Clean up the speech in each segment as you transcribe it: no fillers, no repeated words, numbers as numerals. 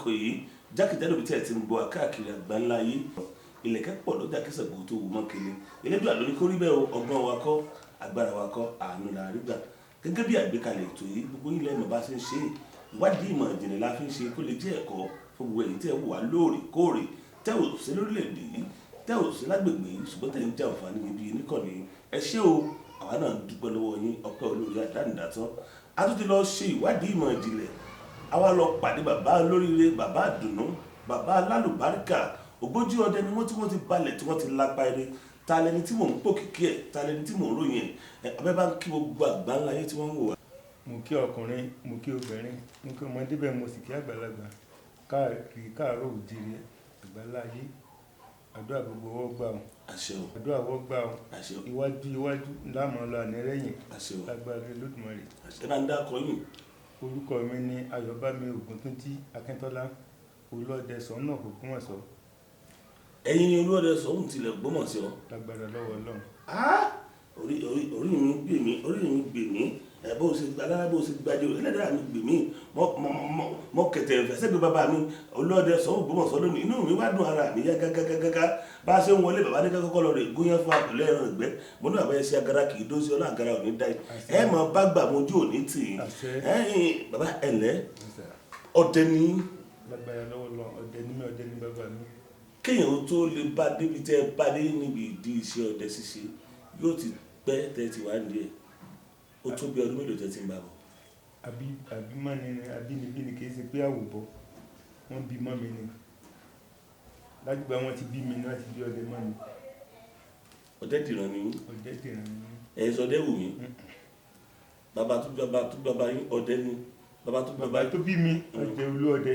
àsìkò yìí jákèjádò bí tí ẹ ti ń gbọ́ káàkiri àgbáńlá yìí ilẹ̀kẹ̀ pọ̀ lọ́jà kẹsàgbó tó wù mọ́ kele elédùn àlórí kó rí bẹ́ẹ̀ ọgbọ́n wa kọ́ agbára wa kọ́ àánú la rí gbà gẹ́gẹ́ bí àgbékalẹ̀ ètò yìí gbogbo ilẹ̀ ìmọ̀ bá ṣe ń ṣe ìwádìí ìmọ̀ ìjìnlẹ̀ la fi ń ṣe kó lè jẹ́ ẹ̀kọ́ fún gbogbo èyí tẹ́ wù wá lóòrèkóòrè tẹ́ ò sí lórílẹ̀‐èdè yìí tẹ́ ò sí lágbègbè yìí ṣùgbọ́n tẹ́ ń jẹ àǹfààní níbi níkànnì ẹ ṣé o àwa náà ń dúpẹ́ lọ́wọ́ yín ọpẹ́ olórí àdánidàtán a tún ti lọ ṣe ìwádìí ìmọ̀ ìjìnlẹ̀ àwa lọ pàdé bàbá olóríire bàbá àdùnnú bàbá alálùbáríkà Ogboju Ode ni wọ́n ti balẹ̀ tí wọ́n ti lápá eré ta lẹni tí mò ń pò kíkí ẹ̀ ta lẹni tí mò ń ròyìn ẹ̀ abẹ́ bá ń kí gbogbo àgbáńlá ayé tí wọ́n ń wò wá. mo kí ọkùnrin mo kí obìnrin mo kí ọmọdé bẹ́ẹ̀ mo sì kí àgbàlagbà káàkiri káàárọ̀ òjìrì àgbáńlá ayé àdúrà gbogbo ọwọ́ gbà ọ́ àdúrà ọwọ́ gbà ọ́ iwájú láàmú ọlọ ànírẹ́yìn lágbára Olódùmarè. ẹ bá ń dá akọ yìí. orúkọ mi ni Ayọ̀bámi Ògúntúnjí Akíntọ́lá olóòdẹ sọ́nà Ògbómọ̀ṣọ́. ẹ̀yin ni olóòdẹ sọ́hùn tilẹ̀ Ògbómọ̀ṣọ́. lágbára lọ́wọ́ Ọlọ́run. orí mi gbè mí bó ṣe gba lára bó ṣe gbadé ẹlẹ́dàá mi gbè mí mọ kẹtẹ fẹsẹ̀ bí bàbá mi olóòdẹ sọ́hùn Ògbómọ̀ṣọ́ lónìí inú mi wá dùn ara mi yá gágágágá bá a ṣe ń wọlé bàbá ní kọ́kọ́ lọ rẹ̀ gúnyán fún àpẹẹlẹ ẹran ìgbẹ́ mo ní àbáyé sí agara kì í dó sí ọlọ́ àgara òní dá ẹ mọ bá gbà mojú òní tì í bàbá ẹ̀lẹ́ ọdẹ ní. lágbára lọ́wọ́ lọ ọdẹ ní mi ọdẹ ní bàbá mi. kéèyàn tó lè bá débi tẹ́ bá dé níbi ìdí iṣẹ́ ọdẹ ṣíṣe yóò ti pẹ́ tẹ́ ti wá ní ẹ̀ ó tó bí ọdún mélòó tẹ́ ti ń bá bọ̀. àbí mọ́ni ni àbínibí ni kì í ṣe pé àwòbọ̀ wọ́n bí mọ́ mi ni lágbègbè wọn ti bí mi ní láti bí ọdẹ mọ́ mi. ọdẹ dìran ni ọdẹ dìran ni ẹ̀yin sọdẹ wù mí bàbá tó bàbá yín ọdẹ ni bàbá tó bí mi ọdẹ olóòdẹ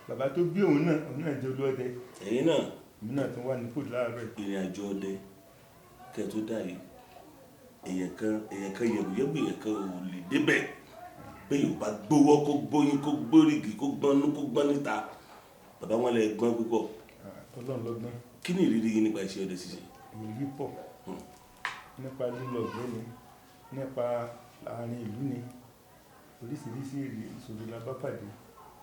bàbá tó bí òun náà jẹ́ olóòdẹ. ẹ̀yin náà. èmi náà tún wà nípò láàárọ̀. ìrìn àjò ọdẹ kẹ́ tó dà yìí èèyàn kan yẹ̀bùyẹ̀bù èèyàn kan ò lè débẹ̀ pé yóò bá gbówọ́ kó gbóyin kó gbórígì kó gbọ́nú kó gbọ́n níta bàbá wọn lè gbọ́n púpọ̀. Ọlọ́run lọ́gbọ́n. kí ni ìrírí yín nípa iṣẹ́ ọdẹ ṣíṣe? ìrírí pọ̀ nípa lílọ ọ̀gbẹ́ ni nípa àárín ìlú ni oríṣiríṣi ìṣòro la bá pàdé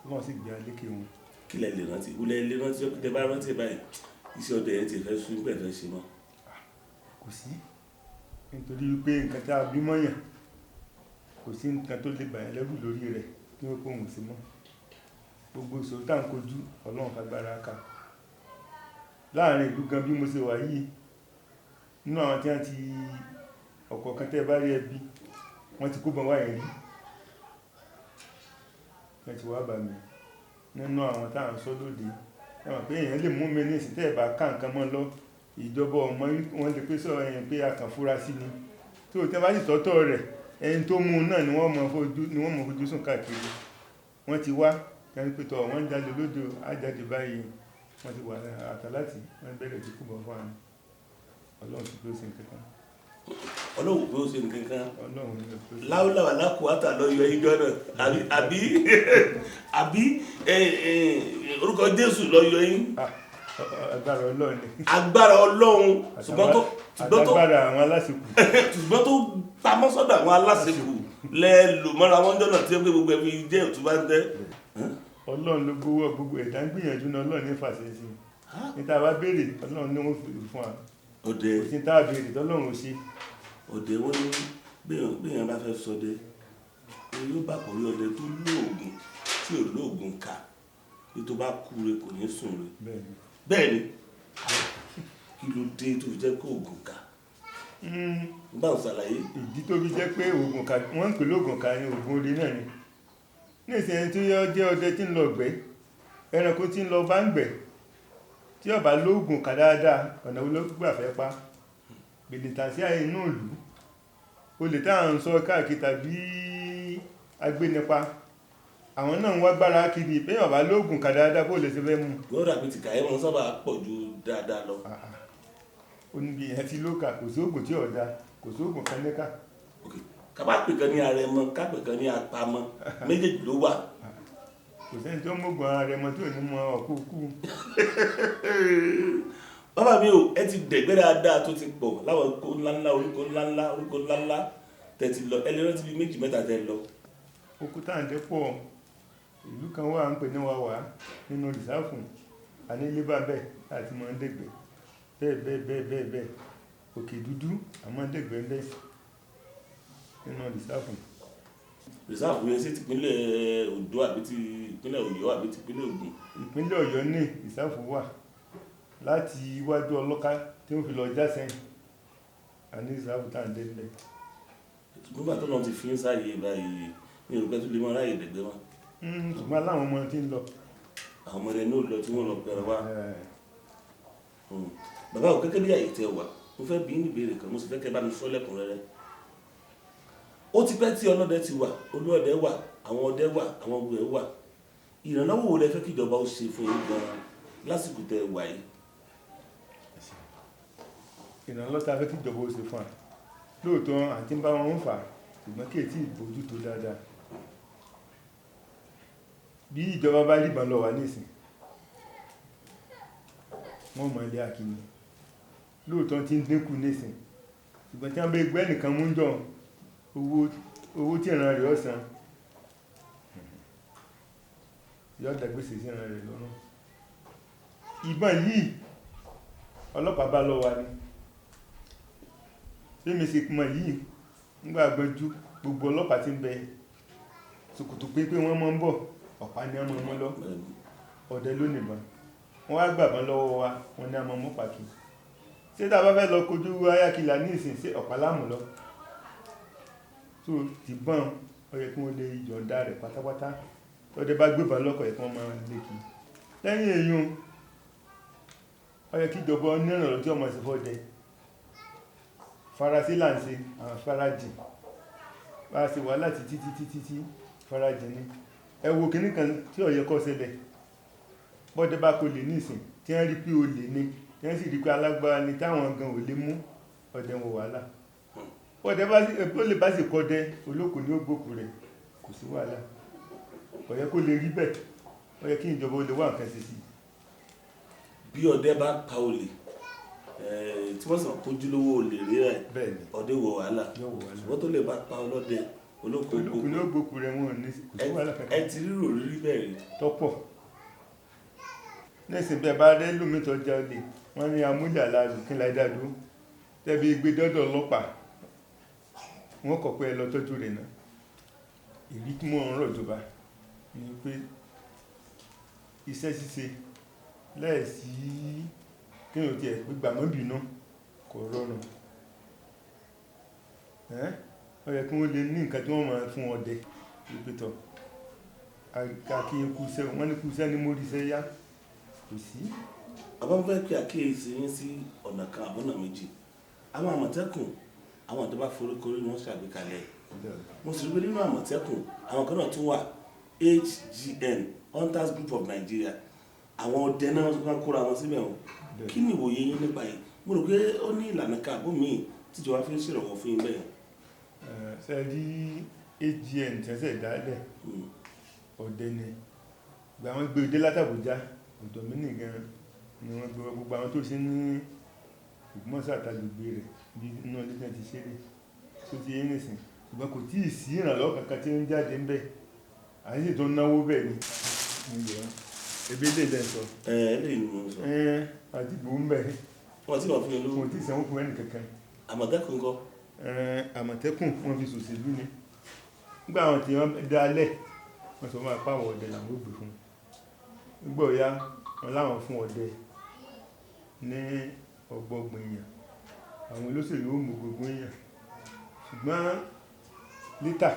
wọ́n sì gbé alékè wọn. kí lẹ lè rántí wúlẹ̀ lè rántí ọkùnrin bá rántí báyìí iṣẹ́ ọdẹ yẹn ti fẹ́ sún pẹ̀ fẹ́ ṣe mọ́. kò sí nítorí wípé nǹkan tá a bí mọ́yàn kò sí nǹkan tó lè bàyàn lẹ́rù lórí rẹ̀ tí wọ́n kó òun sí mọ́ gbogbo ìṣòro tá à ń kojú Ọlọ́run fagbára ká láàrin ìlú gan bí mo ṣe wà yìí nínú àwọn tí wọ́n ti ọ̀kọ̀ọ̀kan tẹ́ bá rí ẹbí wọ́n ti kó bọ́n wáyé rí wọ́n ti wá bà mí nínú àwọn táwọn sọ lóde ẹ̀wọ̀n pé èèyàn lè mú mi ní ìsìn tẹ́ ẹ̀ bá ká nǹkan mọ́ lọ ìjọba ọmọ wọn lè pèsè ẹ̀yìn pé a kàn fúra sí ni tí o tẹ́ bá sì tọ́tọ̀ rẹ̀ ẹni tó mú un náà ni wọ́n mọ̀ fojú sùn káàkiri wọ́n ti wá kẹ́ni pé tọ́ wọ́n jáde lóde àjáde báyìí wọ́n ti wà àtàláti wọ́n bẹ̀rẹ̀ sí kúbọ̀ fún àwọn Ọlọ́run ti pé ó ṣe nǹkan kan. Ọlọ́run pé ó ṣe nǹkan kan. Ọlọ́run ní pé. láwùláwà lákùúwátà lọ yọ ìjọ náà àbí orúkọ Jésù lọ yọ yín. agbára Ọlọ́run ni. agbára Ọlọ́run agbára àwọn aláṣekù. ṣùgbọ́n tó pamọ́ sọ́dọ̀ àwọn aláṣekù lẹ́ẹ̀lò mọ́ra wọn jọ́nà tí ó gbé gbogbo ẹbí jẹ́ òtún bá ń tẹ́. Ọlọ́run ló gbogbo ẹ̀dá ń gbìyànjú náà Ọlọ́run ní fàṣẹ sí i níta bá béèrè Ọlọ́run ní wọ́n fi fún wa òde kò sí tá a béèrè tọ́lọ́run ò ṣe. òde wọn ní béèyàn bá fẹ́ sọdẹ yóò bá kọ̀rí ọdẹ tó lóògùn tí ò lóògùn ká ní tó bá kú re kò ní sùn re bẹ́ẹ̀ ni kí ló dé tó fi jẹ́ kó oògùn ká bá ń ṣàlàyé. ìdí tó fi jẹ́ pé oògùn ká wọ́n ń pè lóògùn ká ní oògùn orí náà ni ní ìsìn tí ó jẹ́ ọdẹ tí ń lọ gbẹ́ ẹranko tí ń lọ bá ń gbẹ́ tí ó bá lóògùn ká dáadáa ọ̀nà olóògbà fẹ́ pa gbèdéta sí inú ìlú olè táwọn ń sọ káàkiri tàbí agbénipa àwọn náà ń wá gbára kiri pé ó bá lóògùn ká dáadáa bó lè ṣe fẹ́ mú. gbọ́dọ̀ àbí ti kàyé wọn sábà pọ̀ ju dáadáa lọ. ó ní bí ìyẹn ti lóòkà kò sí oògùn tí ò dáa kò sí oògùn kan níkà. ká bá pè kan ní arẹmọ ká pè kan ní apamọ méjèèjì ló wà. kò sẹ́ni tó mọ̀gbọ́n arẹmọ tó ní mọ ọ̀kúkú. bàbá mi ò ẹ ti dẹ̀gbẹ́ dáadáa tó ti pọ̀ láwọn orúkọ ńláńlá tẹ̀ ti lọ ẹ lè rántí bíi méjì mẹ́ta tẹ̀ lọ. òkúta àǹdẹ́ pọ̀ ìlú kan wà ń pè ní wàwà nínú rìsáàfù anílébà bẹ́ẹ̀ láti mọ́ ń dẹ̀gbẹ́ bẹ́ẹ̀ òkè dúdú àmọ́ ń dẹ̀gbẹ́ bẹ́ẹ̀ nínú rìsáàfù. rìsáàfù yẹn sí tìpínlẹ̀ Oǹdó àbí ti ìpínlẹ̀ Ọ̀yọ́ àbí ti ìpínlẹ̀ Ògùn? ìpínlẹ̀ Ọ̀yọ́ ní rìsáàfù wà láti iwájú ọlọ́ká tí ó fi lọ jásẹ́yìn àní rìsáàfù tá à ń délẹ̀. nígbà tó lọ ti fi ń sáàyè báyìí ní òrùka tó lè mọ ráyè dẹ̀gbẹ́ wọn. ṣùgbọ́n láwọn ọmọ tí ń lọ. àwọn ọmọdé ní òlọ tí wọ́n lọ pẹ̀rẹ̀ wá. bàbá ò kẹ́kẹ́ bí àyè tẹ wà mo fẹ́ bí ní ìbéèrè kan mo sì fẹ́ kẹ́ bá mi sọ lẹ́kùnrẹ́rẹ́. ó ti pẹ́ tí ọlọ́dẹ ti wà olúọdẹ wà àwọn ọdẹ wà àwọn ọgbẹ wà ìrànlọ́wọ́ wo lẹ fẹ́ kí ìjọba ó ṣe fún yín gan-an lásìkò tẹ wà yìí? ìrànlọ́wọ́ tá a fẹ́ kí ìjọba ó ṣe fún wa lóòótọ́ àti ń bá wọn ń fà ṣùgbọ́n kí ètí ìbójú tó dáadáa. bí ìjọba bá lìbọn lọ wà nísìn wọ́n mọ̀ ilé akíní lóòótọ́ tí ń dínkù nísìn ṣùgbọ́n tí wọ́n bẹ gbẹ́ nìkan mú jọ owó tí ìran rẹ̀ ọ̀sán yọ́ dàgbèsè sí ìran rẹ̀ lọ́rùn. ìbọn yìí ọlọ́pàá bá lọ wà ní ṣé mi ṣe mọ̀ yìí nígbà gbẹ́jú gbogbo ọlọ́pàá tí ń bẹ ṣòkòtò pépé wọ́n mọ́ ń bọ̀ ọ̀pá ní ọmọ ọmọ lọ ọdẹ ló nìbọn wọ́n wá gbàbọn lọ́wọ́ wa wọ́n ní ọmọ ọmọ pàkì ṣé tá a bá fẹ́ lọ kojú ayákìlá ní ìsìn sí ọ̀pá láàmú lọ tó tìbọn ó yẹ kí wọ́n lè yọ̀ǹda rẹ̀ pátápátá ọdẹ bá gbébọn lọ́kọ̀ yẹ kí wọ́n máa lé kí lẹ́yìn èèyàn ó yẹ kí ìjọba onírànlọ́ tí ọmọ sì fọ́dẹ farasí là ń ṣe àwọn farajì bá a ṣe wà láti títí farajì ni ẹ wo kìíní kan tí ó yẹ kó ṣẹlẹ̀ bọ́dẹ bá kò lè ní ìsìn tí wọ́n rí pé o lè ní tí wọ́n sì rí pé alágbára ni táwọn gan ò lè mú ọdẹ wọn wàhálà bọ́dẹ bá sì kọdẹ olóko ní ó gbókù rẹ̀ kò sí wàhálà ó yẹ kó lè rí bẹ́ẹ̀ ó yẹ kí ìjọba ó lè wá nǹkan ṣe sí. bí ọdẹ bá pa olè tí wọ́n sàn kójú lówó olè rí rẹ̀ ọdẹ wọ wàhálà ṣùgbọ́n tó lè bá pa ọlọ́dẹ olóko ní ó gbókù rẹ̀ wọn ní kò sí wàhálà kankan. ẹ ti rírò rí bẹ́ẹ̀ rí. tọ́pọ̀ nísìn bẹ́ẹ̀ bá rẹ́ lómi tó jẹ́ olè wọ́n ní amúlẹ̀ aláàrùn kí láì dádúró tẹ́bí gbé dọ́dọ̀ ọlọ́pàá wọ́n kọ̀ pé ẹ lọ tọ́jú rẹ̀ náà. ìrí tí mo ń rọ̀ jọba ni pé iṣẹ́ ṣíṣe lẹ́ẹ̀sí kéèyàn tiẹ̀ gbígbà mọ́bìnú kò rọrùn ó yẹ kí wọ́n lè ní nǹkan tí wọ́n máa fún ọdẹ ìpẹ́tọ̀ àkí ikúṣẹ́ wọ́n ní kúṣẹ́ ní móríṣẹ́ yá kò sí. àbá fẹ́ kí àkíyèsí yín sí ọ̀nà kan àbọ̀nà méjì àwọn àmọ̀tẹ́kùn àwọn ìjọba foríkorí ni wọ́n ṣàgbékalẹ̀ mo sì rí pé nínú àmọ̀tẹ́kùn àwọn kan náà tún wà HGN Hunters Group of Nigeria àwọn ọdẹ náà wọ́n kóra wọn síbẹ̀ wọn kí ni ìwòye yín nípa yìí mo rò pé ó ní ìlànà káàbọ̀ míì tíjọba fi ń ṣèrànwọ́ fún yín bẹ́ẹ̀. ṣe rí HGN tẹ́sẹ̀ dálẹ̀ ọdẹ ni gba àwọn gbé dé látàbújá ọ̀dọ̀ mi nìgan ni wọ́n gbé gbogbo àwọn tó ṣe ní ìgbọ́nsá àtàgbègbè rẹ̀ bí inú ọdún náà ti ṣe rí tó ti yín nìsín ṣùgbọ́n kò tí ì sí ìrànlọ́wọ́ kankan tí ó ń jáde ń bẹ̀ àyè tó náwó bẹ̀ ni ebi lè lẹ́ sọ eléyìí ni mo sọ àti gbòó ń bẹ̀ wọ́n ti wà fún mi lówó wọ́n ti sanwó fún ẹnì kankan. àmọ̀tẹ́kùn kọ́ àmọ̀tẹ́kùn wọ́n fi ṣòṣèlú ni nígbà àwọn tí wọ́n dálẹ̀ wọ́n sọ máa pàwọ̀ ọdẹ làwọn ò gbé fún nígbà ọ̀yá wọn láwọn fún ọdẹ ní ọgbọgbọ̀n èèyàn àwọn olóṣèlú ó mú gbogbo èèyàn ṣùgbọ́n lítà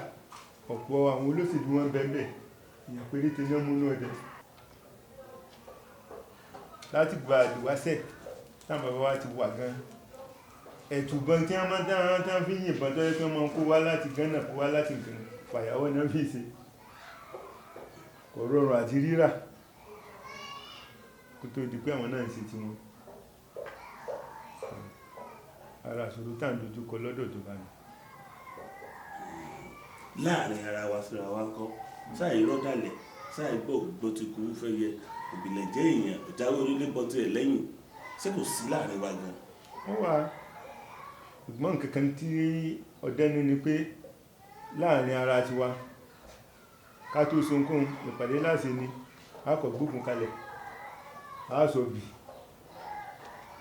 ọ̀pọ̀ àwọn olóṣèlú wọn bẹ́ẹ̀ èèyàn péréte náà múnú ọdẹ láti gba àdìwáṣẹ̀ táwọn bàbá wa ti wà gan ẹ̀tùbọn tí wọ́n máa dáhán fi yìnbọn tó yẹ kí wọ́n máa kó wá láti Ghana kó wá láti Ghana fàyàwọ́ náà fi ṣe kò rọrùn àti rírà kó tó di pé àwọn náà ń ṣe tiwọn ara ṣòro tá à ń dojúkọ lọ́dọ̀ tó bá ní. láàrin ara wa síra wa ń kọ́ sáà irọ́ dalẹ̀ sáà gbọ́ ti kú fẹ́ yẹ òbílẹ̀ jẹ́ èèyàn ìjáwé orílẹ̀ bọ́ tirẹ̀ lẹ́yìn ṣé kò sí láàrin wa gan. wọ́n wà ṣùgbọ́n kankan tí ọdẹ ní ni pé láàrin ara tiwa ká tó sunkún ìpàdé láti ní akọ̀ gbógun kalẹ̀ àásọ̀bì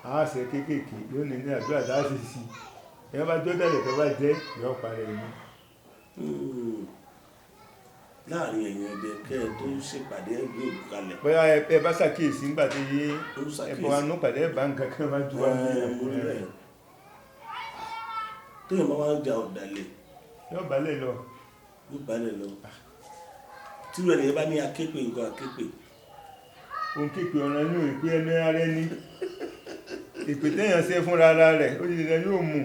àásẹ̀ kéékèèké lónìí ní àdúrà dáàsì sí ẹ̀yàn bá jọ́ tẹ̀lẹ̀ tó bá jẹ́ ìyọ́ parẹ̀ ní. láàrin ẹ̀yìn ọdẹ kẹ́ ẹ tó ṣèpàdé ẹgbẹ́ òkú kalẹ̀. bóyá ẹ bá ṣàkíyèsí nígbà tí ẹ̀bọ̀ anú pàdé ẹ̀bá nǹkan kan máa ju wa ní ẹ̀ tó yẹ máa ń ja ọ̀dàlẹ̀. yóò balẹ̀ lọ. yóò balẹ̀ lọ. tí ìrẹ̀lẹ̀ yẹn bá ní akéèpé nǹkan akéèpé. òun kéèpé ọ̀ràn inú ìpé ẹnu ara ẹni ìpè téèyàn ṣe fúnra ara rẹ̀ ó ti dẹ̀ yóò mú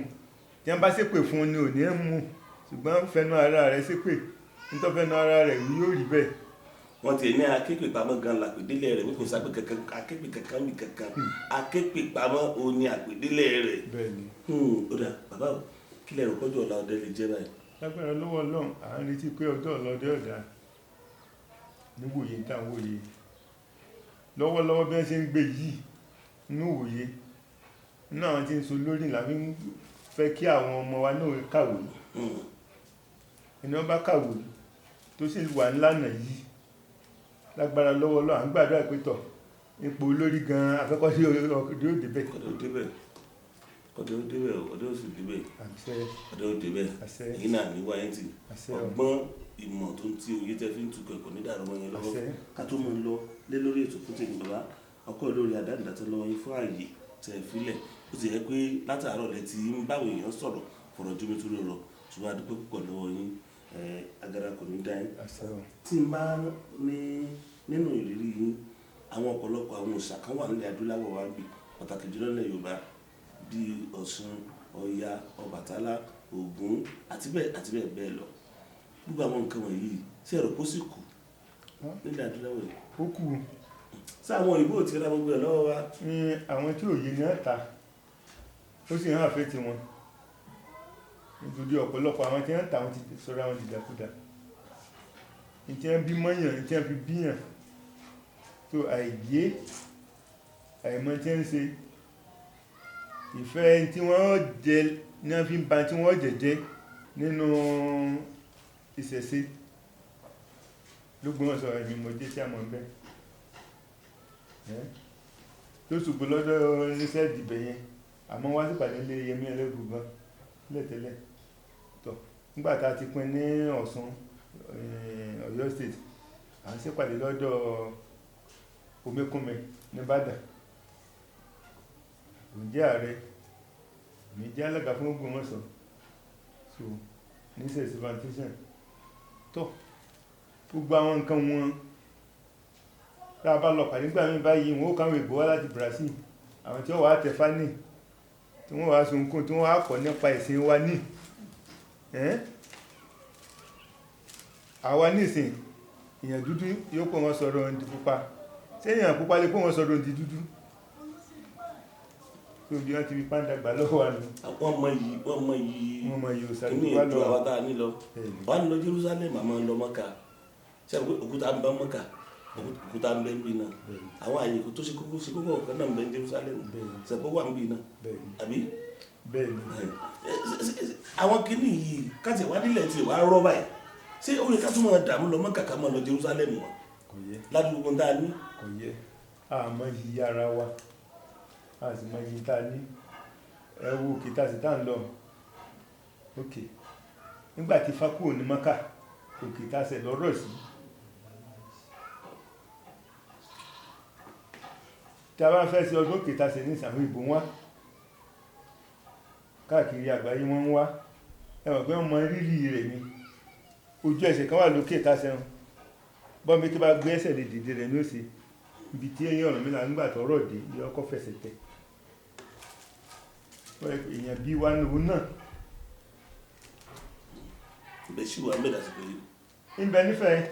tí wọ́n bá ṣépè fún un ni ò ní ẹ̀ mú ṣùgbọ́n fẹnu ara rẹ̀ ṣépè nítorí fẹnu ara rẹ̀ wí yóò rí bẹ́ẹ̀. wọ́n ti ní akéèpé pamọ́ gan làpèdélé rẹ̀ wípé kò sápè kankan akéèpé kankan mi kankan akéèpé pamọ́ o ní àpèdélé rẹ̀. bẹ́ẹ̀ni. ó dà bàbá o kí lẹ́rù kọjú ọ̀la ọdẹ lè jẹ́ báyìí. lágbára lọ́wọ́ Ọlọ́run à ń retí pé ọjọ́ ọlọ́dẹ ọ̀dà níwòye tá à ń wòye lọ́wọ́lọ́wọ́ bí wọ́n ṣe ń gbé yìí nínú òwòye nínú àwọn tí ń so lórí làbí ń fẹ́ kí àwọn ọmọ wa náà kàwé ẹni wọ́n bá kàwé tó sì wà ńlànà yìí lágbára lọ́wọ́ Ọlọ́run à ń gbàdúrà pé tọ̀ ipò olórí gan afẹ́kọ́ sí ọdẹ ó débẹ̀. ọdẹ ó débẹ̀ ọdẹ ó sì débẹ̀ ọdẹ ó débẹ̀ èyí náà ní wáyé tì ọgbọ́n ìmọ̀ tó ń tí oyé tẹ́ fi ń tukọ̀ ẹ̀kọ́ nídàrú wọn yẹn lọ́wọ́ ká tó mú un lọ lé lórí ètò fún tèmi bàbá ọkọ̀ lórí àdánidàtọ́ lọ́wọ́ yín fún ààyè tẹ̀ fílẹ̀ ó ti yẹ pé látàárọ̀ lẹ ti ń báwo èèyàn sọ̀rọ̀ fọ̀rọ̀ jómi tó rọ̀ ṣùgbọ́n a dúpẹ́ púpọ̀ lọ́wọ́ yín agara kò ní dá yín. tí n bá ní nínú ìrírí yín àwọn ọ̀pọ̀lọpọ̀ àwọn òòṣà kan wà nílẹ̀ adúláwọ̀ wa bí pàtàkì jùlọ nílẹ̀ Yorùbá bíi Ọ̀ṣun Ọya Ọbàtálá Ògún àti bẹ́ẹ̀ bẹ́ẹ̀ lọ gbogbo àwọn nǹkan wọ̀nyí ṣe ẹ̀rọ kó sì kù nílẹ̀ adúláwọ̀ yìí. ó kù. sáwọn òyìnbó ti ra gbogbo ẹ̀ lọ́wọ́ wa. àwọn tí òye ní ọ̀tá ó sì hàn àfẹ́ tiwọn nítorí ọ̀pọ̀lọpọ̀ àwọn tí wọ́n tà wọ́n ti sọ́ra wọn dìdàkudà ìtí wọ́n bí mọ́yàn ìtí wọ́n fi bíyàn tó àìyé àìmọ̀ tí wọ́n ń ṣe ìfẹ́ tí wọ́n jẹ ní wọ́n fi ń ba tí wọ́n jẹ̀jẹ́ nínú ìṣẹ̀ṣe lógún ọ̀sọ̀ ẹ̀mí mọ̀jẹ́ tí a mọ̀ bẹ́ẹ̀ tó ṣùgbọ́n lọ́dọ̀ iṣẹ́ ìdìbẹ̀ yẹn àmọ́ wá sí pàdé lé Yẹmí Ẹlẹ́gùn gan lẹ́tẹ̀lẹ̀ tọ̀ nígbà tá a ti pín ní Ọ̀ṣun Ọ̀yọ́ state à ń ṣèpàdé lọ́dọ̀ Omekúnmi nìbàdàn òun jẹ́ ààrẹ mi jẹ́ alága fún Ògbómọ̀ṣọ́ so ní sẹ́ẹ̀sì foundation tó gbogbo àwọn nǹkan wọn tá a bá lọ pàdé nígbà míì báyìí wọn ó káwọn èbó wá láti Brazil àwọn tí wọ́n wà á tẹ fání tí wọ́n wà á sunkún tí wọ́n wà á kọ́ nípa ẹ̀sìn wa ní àwa nísìn èèyàn dúdú yóò pọ̀ wọn sọ̀rọ̀ ǹdí pupa tí èèyàn pupa lè pọ̀ wọn sọ̀rọ̀ ǹdí dúdú tó bí wọ́n ti fi pàǹdà gbà lọ́wọ́ wa nù. wọ́n mọ iyì òsàlù wà lọ àwọn tá a ní lọ wà ní lọ Jerusalem àmọ́ lọ Mọ́kà ṣe òkúta ń bẹ Mọ́kà òkúta ń bẹ ń bí náà àwọn àyè tó ṣe kókó ọ̀kan náà ń bẹ ní Jerusalem ṣẹ̀pọ̀ wà ń bí náà àbí. àwọn kìíní yìí káṣí wá nílẹ̀ tí wàá rọ́ báyìí ṣé ó yẹ ká tún máa dààmú lọ Mọ́kà ká máa lọ Jerusalem wọn ládùúgbò tá a ní. kò yẹ àmọ́ yìí ara wa a sì mọ yìí tá a ní ẹwú òkè tá a sì tá a ń lọ òkè nígbà tí fákúrò ní Mọ́kà òkè tá a sẹ̀ lọ́rọ̀ sí tí a bá fẹ́ sí ọdún òkè tá a sẹ̀ ní ìsàwọn ìbò wá káàkiri àgbáyé wọ́n ń wá ẹwọ̀n pé wọ́n mọ rírì rẹ̀ ni ojú ẹsẹ̀ kan wà lókè tá a sẹ́wọ̀n bọ́mí tó bá gbé ẹsẹ̀ lè dìde rẹ̀ ní òsì ibi tí èyí ọ̀nà mílà nígbà tó rọ̀ dé ilé ọkọ̀ fẹsẹ̀ tẹ̀ èèyàn bí wá ní òun náà ibẹ̀ sí wà mẹ́ta sí pé ibẹ̀ nífẹ̀ẹ́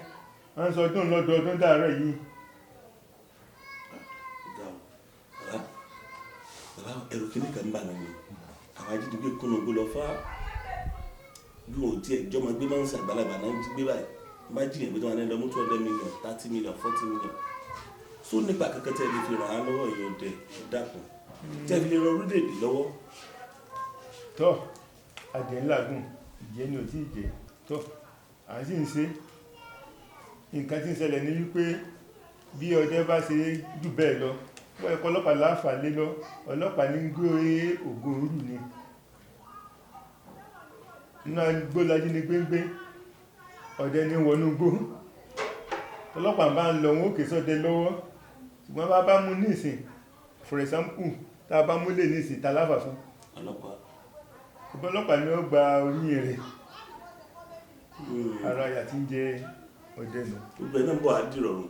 wọ́n ń sọ ọdún lọ́dọọdún dàárọ̀ yìí. bàbá ẹrù kìíní kan ń bà mí àwọn ajínigbé kúnnú gbó lọ fá bí wọn ò tiẹ̀ jọmọ gbé máa ń ṣàgbàlagbà náà jí gbé báyìí bá jìyàn pé tí wọn lọ mú 200 million 30 million 40 million so nípa kankan tẹ́ ẹ lè fi ràn án lọ́wọ́ èèyàn dẹ̀ dákun tẹ́ ẹ fi lè ran orílẹ̀-èdè lọ́wọ́. tọ́ àjẹ́ ńlágùn ìjẹ́ ni ò tí ì jẹ́ tọ́ à ń sì ń ṣe nǹkan tí ń ṣẹlẹ̀ ní wípé bí ọdẹ bá ṣe jù bẹ́ẹ̀ lọ wọ́n ẹ̀kọ́ ọlọ́pàá láàfà lé lọ ọlọ́pàá ní gbé ògo orú ni náà gbólajú ní gbéngbé ọdẹ ní wọnú gbó ọlọ́pàá bá ń lọ wọn ó kè sọ́dẹ lọ́wọ́ ṣùgbọ́n bá mú nísìn for example tá a bá múlẹ̀ nísìn taláfà fún ọlọ́pàá ni ó gba oríyìn rẹ̀ ara yà tí ń jẹ ọdẹ nù. gbogbo ẹ̀ náà bọ̀ á dìrọ̀rùn.